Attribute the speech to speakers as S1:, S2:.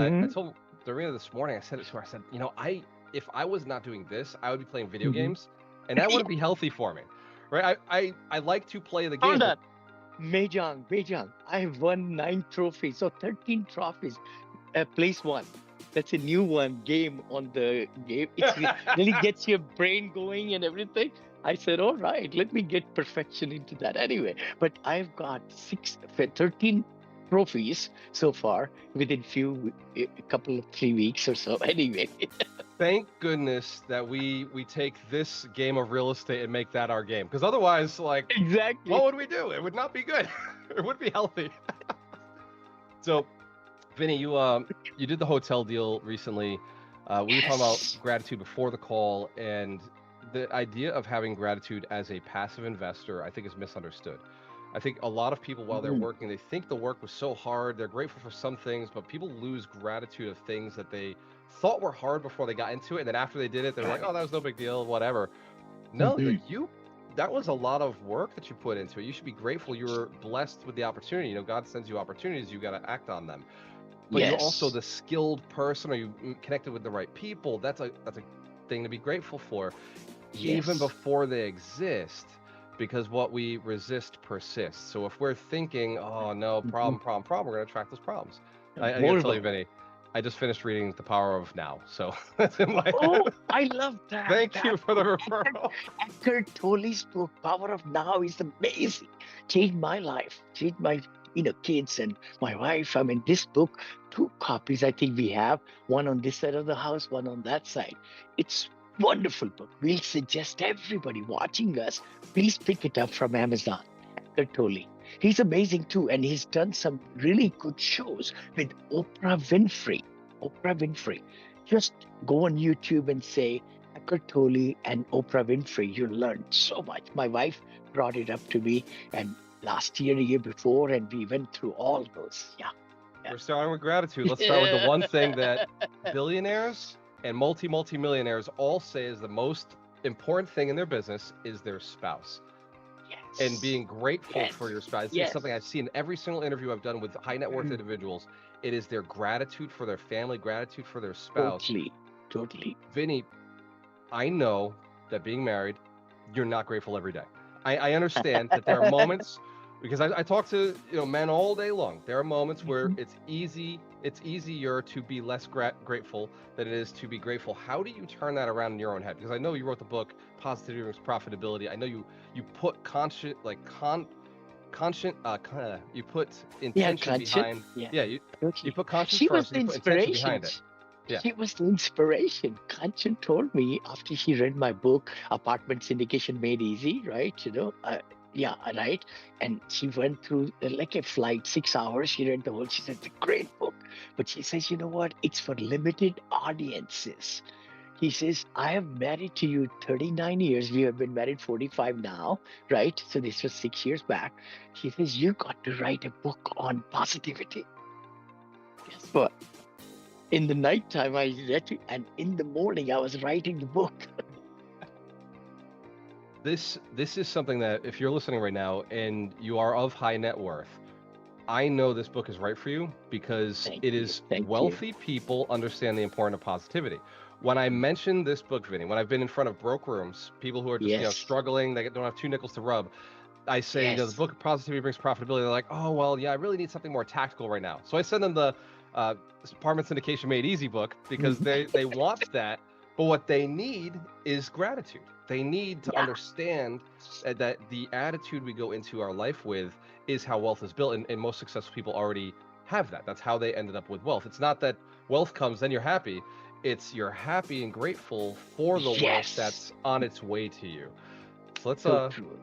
S1: I
S2: Mhm.
S1: told Dorina this morning, I said it to her, I said, if I was not doing this, I would be playing video
S2: Mhm.
S1: games, and that wouldn't be healthy for me, right? I like to play the game,
S2: Hold
S1: but
S2: on. Mejang, I have won 9 trophies, so 13 trophies. Place one. That's a new one game on the game. Really gets your brain going and everything. I said, all right, let me get perfection into that anyway. But I've got 13 trophies so far within a couple of 3 weeks or so. Anyway,
S1: thank goodness that we take this game of real estate and make that our game, because otherwise, like, what
S2: exactly.
S1: would we do? It would not be good. It would be healthy. So, Vinny, you did the hotel deal recently. We were talking about
S2: Yes.
S1: gratitude before the call, and the idea of having gratitude as a passive investor, I think, is misunderstood. I think a lot of people, while they're
S2: Mhm.
S1: working, they think the work was so hard. They're grateful for some things, but people lose gratitude of things that they thought were hard before they got into it, and then after they did it, they're like, "Oh,
S2: Right.
S1: that was no big deal, whatever." No, like,
S2: Mhm.
S1: that was a lot of work that you put into it. You should be grateful you were blessed with the opportunity. God sends you opportunities, you got to act on them. But you're also
S2: Yes.
S1: the skilled person, or you connected with the right people. That's a thing to be grateful for, even
S2: Yes.
S1: before they exist, because what we resist persists. So if we're thinking, oh no,
S2: Mhm.
S1: problem, we're gonna attract those problems. I gotta
S2: More
S1: tell
S2: of
S1: you,
S2: them.
S1: Vinny, I just finished reading The Power of Now, so that's in my
S2: Oh,
S1: head.
S2: I love that
S1: Thank
S2: that
S1: you for the
S2: book.
S1: referral.
S2: Eckhart Tolle's book, Power of Now, is amazing. Changed my life. Changed my kids and my wife. I mean, this book, 2 copies. I think we have one on this side of the house, one on that side. It's wonderful book. We'll suggest everybody watching us, please pick it up from Amazon. Eckhart Tolle. He's amazing too, and he's done some really good shows with Oprah Winfrey. Oprah Winfrey. Just go on YouTube and say Eckhart Tolle and Oprah Winfrey. You learn so much. My wife brought it up to me, and last year, the year before, and we went through all those. Yeah,
S1: We're starting with gratitude. Let's start with the
S2: yeah.
S1: one thing that billionaires and multi-millionaires all say is the most important thing in their business is their spouse. And
S2: Yes,
S1: being grateful for
S2: yes,
S1: your spouse. It's something I've
S2: yes.
S1: seen in every single interview I've done with high net worth
S2: Mm,
S1: individuals. It is their gratitude for their family, gratitude for their spouse.
S2: totally, totally.
S1: Vinny, I know that being married, you're not grateful every day. I understand that there are moments, because I talk to men all day long. There are moments where
S2: Mhm.
S1: it's easier to be less grateful than it is to be grateful. How do you turn that around in your own head? Because I know you wrote the book Positivity Brings Profitability. I know you put you put
S2: Yeah,
S1: intention
S2: Kanchan.
S1: behind.
S2: Yeah,
S1: Yeah, you
S2: totally.
S1: put conscience
S2: She was
S1: first and
S2: the
S1: you put intention
S2: inspiration.
S1: behind it. Yeah.
S2: She was the inspiration. Kanchan told me after she read my book, Apartment Syndication Made Easy, right? Yeah, right. And she went through like a flight, 6 hours. She read the whole. She said, it's a great book. But she says, you know what? It's for limited audiences. He says, I have married to you 39 years. We have been married 45 now, right? So this was 6 years back. She says, you got to write a book on positivity. Guess what? In the nighttime, I read it, and in the morning, I was writing the book.
S1: This is something that, if you're listening right now and you are of high net worth, I know this book is right for you, because
S2: Thank
S1: it
S2: you.
S1: is
S2: Thank you.
S1: wealthy people understand the importance of positivity. When I mention this book, Vinny, when I've been in front of broke rooms, people who are just
S2: Yes.
S1: struggling, they don't have two nickels to rub, I say, the
S2: Yes.
S1: book Positivity Brings Profitability. They're like, oh well, yeah, I really need something more tactical right now. So I send them the uh, Apartment Syndication Made Easy book, because
S2: Mhm.
S1: they want that, but what they need is gratitude. They need to
S2: Yeah.
S1: understand that the attitude we go into our life with is how wealth is built, and most successful people already have that. That's how they ended up with wealth. It's not that wealth comes then you're happy. It's you're happy and grateful for the wealth
S2: Yes.
S1: that's on its way to you. So let's
S2: So true.